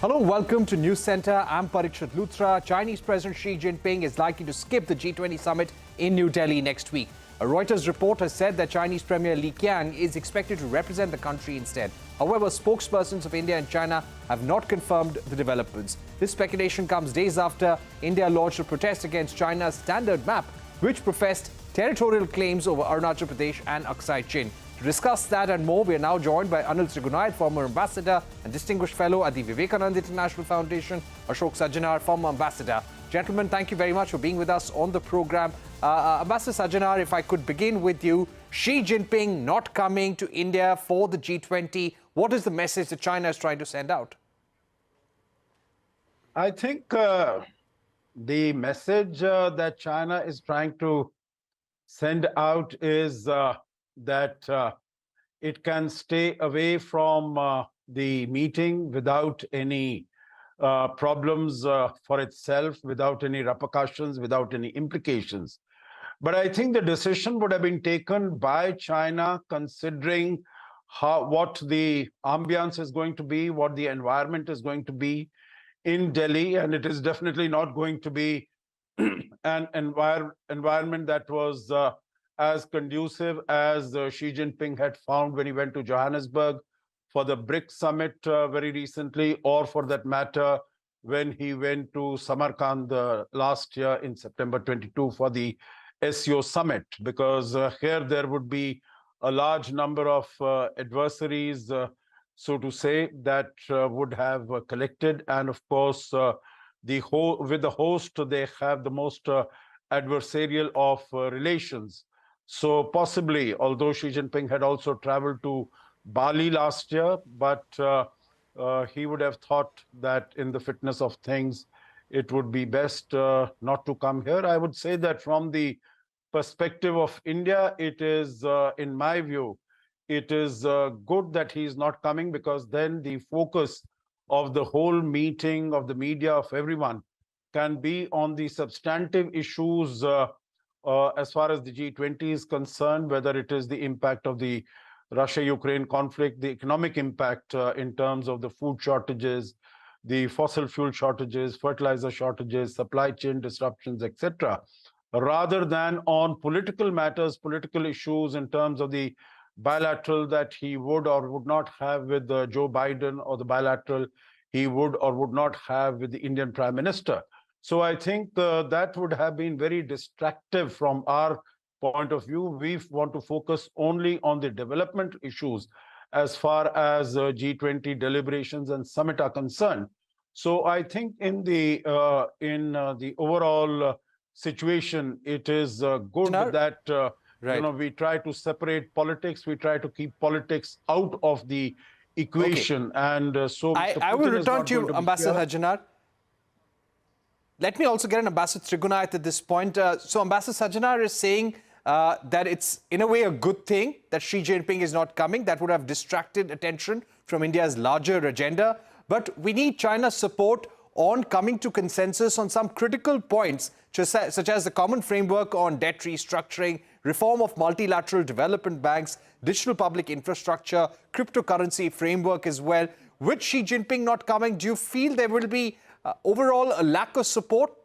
Hello, welcome to News Center. I'm Parikshit Luthra. Chinese President Xi Jinping is likely to skip the G20 summit in New Delhi next week. A Reuters report has said that Chinese Premier Li Qiang is expected to represent the country instead. However, spokespersons of India and China have not confirmed the developments. This speculation comes days after India launched a protest against China's standard map, which professed territorial claims over Arunachal Pradesh and Aksai Chin. To discuss that and more, we are now joined by Anil Trigunayat, former ambassador and distinguished fellow at the Vivekananda International Foundation, Ashok Sajjanhar, former ambassador. Gentlemen, thank you very much for being with us on the program. Ambassador Sajjanhar, if I could begin with you, Xi Jinping not coming to India for the G20, what is the message that China is trying to send out? I think the message that China is trying to send out is that it can stay away from the meeting without any problems for itself, without any repercussions, without any implications. But I think the decision would have been taken by China considering what the ambience is going to be, what the environment is going to be in Delhi, and it is definitely not going to be an environment that was as conducive as Xi Jinping had found when he went to Johannesburg for the BRICS summit very recently, or for that matter, when he went to Samarkand last year in September 22 for the SEO summit, because here there would be a large number of adversaries, so to say, that would have collected. And of course, with the host, they have the most adversarial of relations. So possibly, although Xi Jinping had also traveled to Bali last year, but he would have thought that in the fitness of things, it would be best not to come here. I would say that from the perspective of India, it is, in my view, it is good that he is not coming, because then the focus of the whole meeting, of the media, of everyone, can be on the substantive issues as far as the G20 is concerned, whether it is the impact of the Russia-Ukraine conflict, the economic impact in terms of the food shortages, the fossil fuel shortages, fertilizer shortages, supply chain disruptions, etc., rather than on political matters, political issues in terms of the bilateral that he would or would not have with Joe Biden, or the bilateral he would or would not have with the Indian Prime Minister. So I think that would have been very distractive from our point of view. We want to focus only on the development issues as far as G20 deliberations and summit are concerned. So I think in the overall situation, it is good that we try to separate politics. We try to keep politics out of the equation. Okay. And so I will return to you, Ambassador Sajjanhar. Let me also get an Ambassador Trigunayat at this point. So Ambassador Sajjanhar is saying that it's in a way a good thing that Xi Jinping is not coming. That would have distracted attention from India's larger agenda. But we need China's support on coming to consensus on some critical points, such as the common framework on debt restructuring, reform of multilateral development banks, digital public infrastructure, cryptocurrency framework as well. With Xi Jinping not coming, do you feel there will be overall a lack of support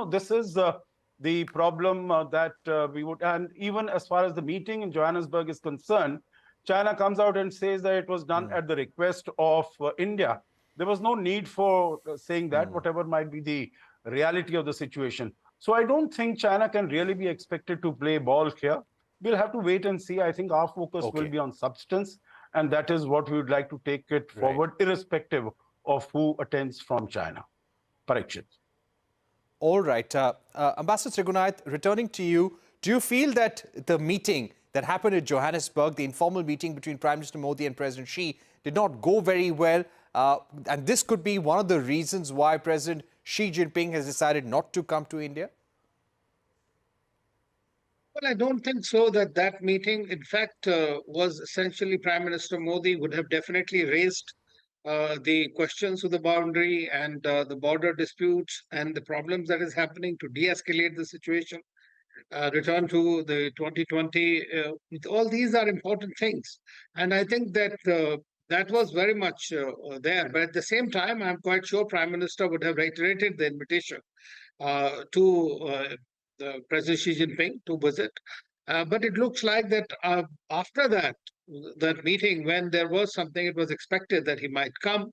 this is the problem that we would, and even as far as the meeting in Johannesburg is concerned, China comes out and says that it was done at the request of India. There was no need for saying that, whatever might be the reality of the situation. So I don't think China can really be expected to play ball here. We'll have to wait and see. I think our focus will be on substance, and that is what we would like to take it forward, irrespective of who attends from China. Parikshit. All right. Ambassador Trigunayat, returning to you, do you feel that the meeting that happened in Johannesburg, the informal meeting between Prime Minister Modi and President Xi, did not go very well? And this could be one of the reasons why President Xi Jinping has decided not to come to India? Well, I don't think so that meeting, in fact, was essentially Prime Minister Modi would have definitely raised the questions of the boundary and the border disputes and the problems that is happening to de-escalate the situation, return to the 2020. All these are important things. And I think that that was very much there. But at the same time, I'm quite sure Prime Minister would have reiterated the invitation to President Xi Jinping to visit. But it looks like that after that meeting, when there was something, it was expected that he might come.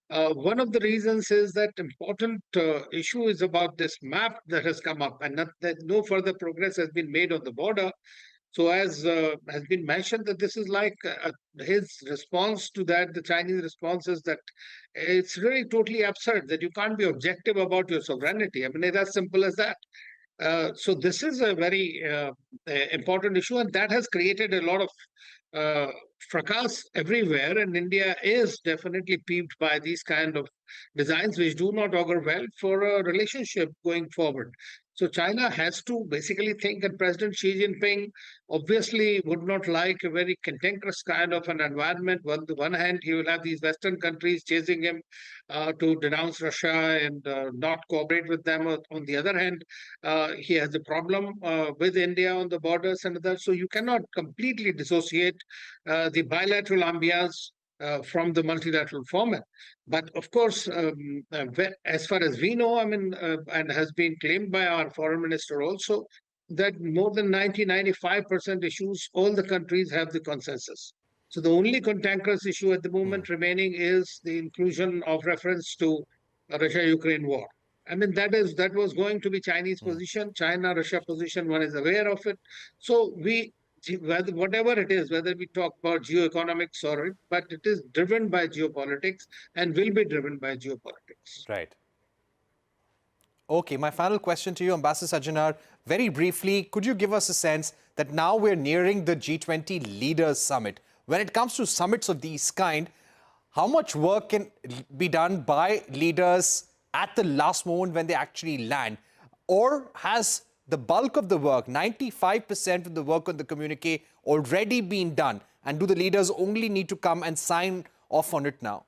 One of the reasons is that important issue is about this map that has come up, and that no further progress has been made on the border. So as has been mentioned, that this is like his response to that, the Chinese response is that it's really totally absurd that you can't be objective about your sovereignty. I mean, it's as simple as that. So this is a very important issue, and that has created a lot of fracas everywhere. And India is definitely peeved by these kind of designs, which do not augur well for a relationship going forward. So China has to basically think, and President Xi Jinping obviously would not like a very cantankerous kind of an environment. On the one hand, he will have these Western countries chasing him to denounce Russia and not cooperate with them. On the other hand, he has a problem with India on the borders and others. So you cannot completely dissociate the bilateral ambience from the multilateral format. But of course, as far as we know, I mean, and has been claimed by our foreign minister also, that more than 95% issues, all the countries have the consensus. So the only cantankerous issue at the moment remaining is the inclusion of reference to Russia-Ukraine war. I mean, that was going to be Chinese position, China-Russia position, one is aware of it. So whatever it is, whether we talk about geoeconomics or it, but it is driven by geopolitics and will be driven by geopolitics. Right. Okay, my final question to you, Ambassador Sajjanhar, very briefly, could you give us a sense that now we're nearing the G20 Leaders Summit? When it comes to summits of these kind, how much work can be done by leaders at the last moment when they actually land? Or has the bulk of the work, 95% of the work on the communique, already been done? And do the leaders only need to come and sign off on it now?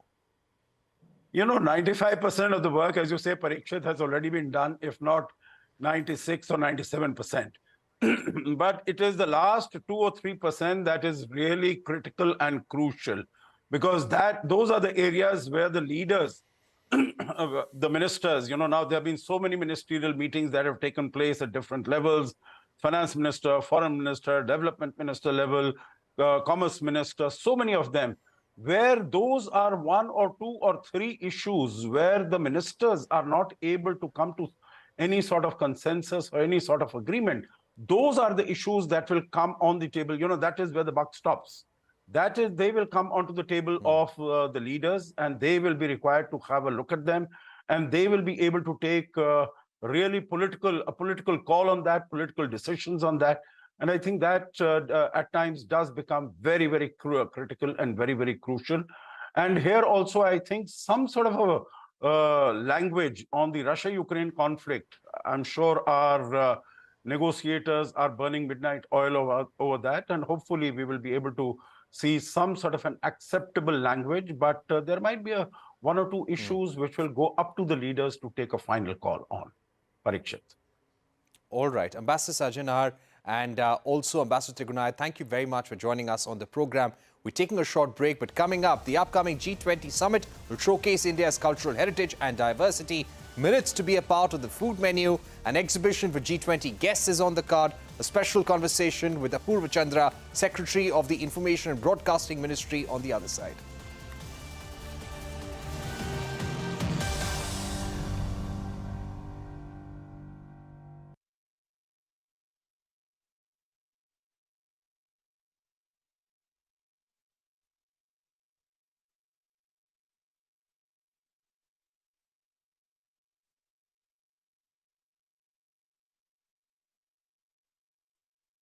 95% of the work, as you say, Parikshit, has already been done, if not 96 or 97%. But it is the last 2 or 3% that is really critical and crucial, because those are the areas where the leaders, the ministers, now there have been so many ministerial meetings that have taken place at different levels, finance minister, foreign minister, development minister level, commerce minister, so many of them, where those are 1 or 2 or 3 issues where the ministers are not able to come to any sort of consensus or any sort of agreement. Those are the issues that will come on the table. That is where the buck stops. That is, they will come onto the table of the leaders, and they will be required to have a look at them, and they will be able to take really a political call on that, political decisions on that. And I think that at times does become very, very critical and very, very crucial. And here also, I think some sort of a language on the Russia-Ukraine conflict. I'm sure our negotiators are burning midnight oil over that, and hopefully we will be able to see some sort of an acceptable language. But there might be 1 or 2 issues which will go up to the leaders to take a final call on. Parikshit. All right. Ambassador Sajjanhar and also Ambassador Trigunayat, thank you very much for joining us on the program. We're taking a short break, but coming up, the upcoming G20 summit will showcase India's cultural heritage and diversity. minutes to be a part of the food menu. An exhibition for G20 guests is on the card. A special conversation with Apurva Chandra, Secretary of the Information and Broadcasting Ministry, on the other side.